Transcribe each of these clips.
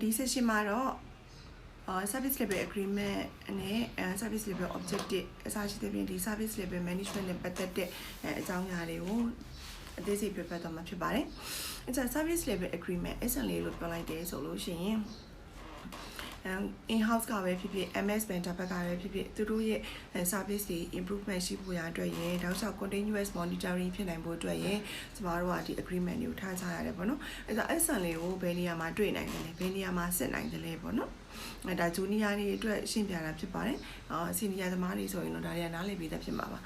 ဒီ session မှာတော့service level agreement နဲ့ service level objective အစရှိတဲ့ပြင်ဒီ service level management နဲ့ပတ်သက်တဲ့အကြောင်းအရာတွေကိုအသေးစိတ်ပြပြသွားမှာဖြစ်ပါတယ်။အဲဒါ service level agreement SLA လို့ပြောလိုက်တယ်ဆိုလို့ရှိရင်in-house ကပဲဖြစ်ဖြစ် MS vendor ဘက်ကပဲဖြစ်ဖြစ်သူတို့ရဲ့ service တွေ improvement ရှိဖို့ရအတွက်ရယ်တောက်လျှောက် continuous monitoring ဖြစ်နိုင်ဖို့အတွက်ရယ်ကျမတို့ကဒီ agreement တွေကိုထားကြရတယ်ပေါ့နော်အဲဒါ SLA ကိုဘယ်နေရာမှာတွေ့နိုင်တယ်လဲဘယ်နေရာမှာစစ်နိုင်တယ်လဲပေါ့နော်ဒါ junior တွေအတွက်ရှင်းပြတာဖြစ်ပါတယ်senior သမားတွေဆိုရင်တော့ဒါတွေကနားလည်ပြီးသားဖြစ်မှာပါ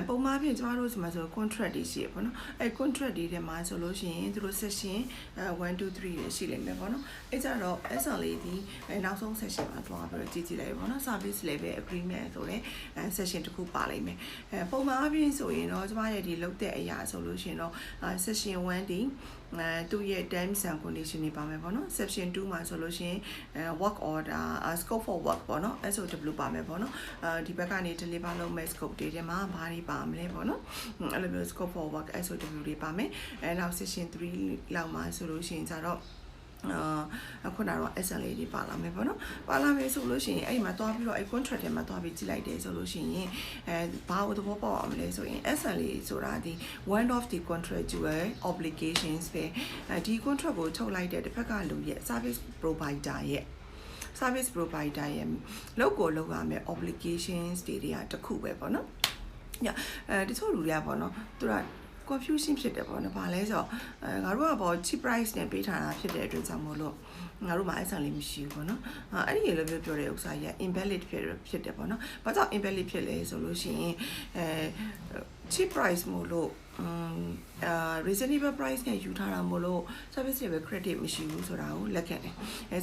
ပုံမှန်ဖြင့်ကျမတို့ဆိုမှဆို contract တွေရှိရပေါ့နော်contract တွေထဲမှာဆိုလို့ရှိရင်သူတို့ section 1 2 3တွေရှိလိမ့်မယ်ပေါ့နော်အဲကြတော့ SLA ဒီနောက်ဆုံး section မှာတွားပြီးတော့ကြည့်ကြည့်လိုက်ပေါ့နော် service level agreement ဆိုတဲ့ section တစ်ခုပါလိမ့်မယ်ပုံမှန်အပြင်ဆိုရင်တော့ကျမရဲ့ဒီလုပ်တဲ့အရာဆိုလို့ရှိရင်တော့ section 1ဒီသူ့ရဲ့ terms and condition တွေပါမယ်ပေါ့နော် section 2မှာဆိုလို့ရှိရင်work order scope for work ပေါ့နော် SOW ပါမယ်ပေါ့နော်ဒီဘက်ကနေ deliver လုပ်မဲ့ scope တွေထဲမှာဘာတွေပါမလဲပေါ့နော်အဲ့လိုမျိုး scope for work SOW တွေပါမယ်နောက် section 3လောက်မှာဆိုလို့ရှိရင်ကျတော့အခုတော့ SLA တွေပါလာမယ်ပေါ့နော်ပါလာမယ်ဆိုလို့ရှိရင်အဲ့မှာတွားပြီးတော့အဲ့ contract ထဲမှာတွားပြီးကြည့်လိုက်တယ်ဆိုလို့ရှိရင်ဘာလို့သဘောပေါက်အောင်လဲဆိုရင် SLA ဆိုတာဒီ one of the contractual obligations ပဲဒီ contract ကိုထုတ်လိုက်တဲ့တစ်ဖက်ကလူရဲ့ service provider ရဲ့လောက်ကိုလောက်ရမယ် obligations တွေကတခုပဲပေါ့နော်တချို့လူတွေကပေါ့နော်သူကconfusion ဖြစ်တယ်ပေါ့နော်။ဘာလဲဆိုတော့ငါတို့ကပေါ့ cheap price နဲ့ပေးထားတာဖြစ်တဲ့အတွက်ကြောင့်မို့လို့ငါတို့မှာSLAမရှိဘူးပေါ့နော်။အဲ့ဒီလိုမျိုးပြောတဲ့ဥစ္စာကြီး invalid ဖြစ်တယ်ပေါ့နော်။ဘာကြောင့် invalid ဖြစ်လဲဆိုလို့ရှိရင်cheap price မို့လို့reasonable price နဲ့ယူထားတာမို့လို့ service level credit မရှိဘူးဆိုတာကိုလက်ခံတယ်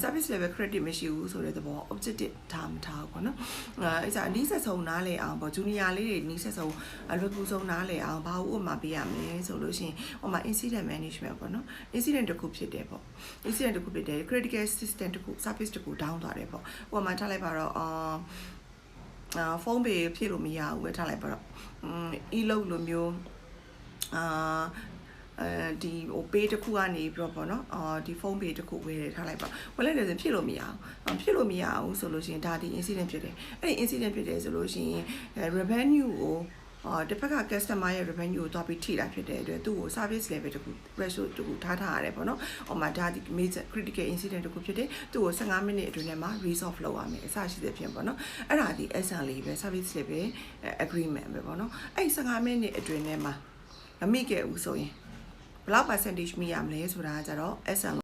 ။ service level credit မရှိဘူးဆိုတဲ့သဘော objective ထားမထားဘူးပေါ့နော်။အဲ့ဒါနီးစက်ဆုံးနားလည်အောင်ပေါ့ junior လေးတွေနီးစက်ဆုံးအလွယ်ကူဆုံးနားလည်အောင်ဘာဥပမာပေးရမလဲဆိုလို့ရှိရင်ဟိုမှာ incident management ပေါ့နော် incident တစ်ခုဖြစ်တယ်ပေါ့ incident တစ်ခုဖြစ်တယ် critical system တစ်ခု service တစ်ခု down သွားတယ်ပေါ့ဟိုမှာထားလိုက်ပါတော့ဖုန်းပေဖြည့်လို့မရဘူးပဲထားလိုက်ပါတော့e-load လိုမျိုးဒီဟို pay တစ်ခုကနေပြီးတော့ပေါ့နော်ဒီဖုန်း pay တစ်ခုဝယ်ထားလိုက်ပါဝယ်လိုက်တယ်ဆိုဖြစ်လို့မရဘူးဆိုလို့ရှိရင်ဒါဒီ incident ဖြစ်တယ်အဲ့ဒီ incident ဖြစ်တယ်ဆိုလို့ရှိရင် revenue ကိုတစ်ဖက်က customer ရဲ့ revenue ကိုတွားပြီးထိတာဖြစ်တဲ့အတွက်သူ့ကို service level တခု ratio တခုထားရတယ်ပေါ့နော်ဟိုမှာဒါဒီ major critical incident တခုဖြစ်တယ်သူ့ကို15မိနစ်အတွင်းထဲမှာ resolve လုပ်ရမယ်အစရှိတဲ့ဖြစ်ပေါ့နော်အဲ့ဒါဒီ SLA ပဲ service level agreement ပဲပေါ့နော်အဲ့15မိနစ်အတွင်းထဲမှာမမိခဲ့ဘူးဆိုရင်ဘယ်လောက် percentage မိရမလဲဆိုတာကကြတော့ SLA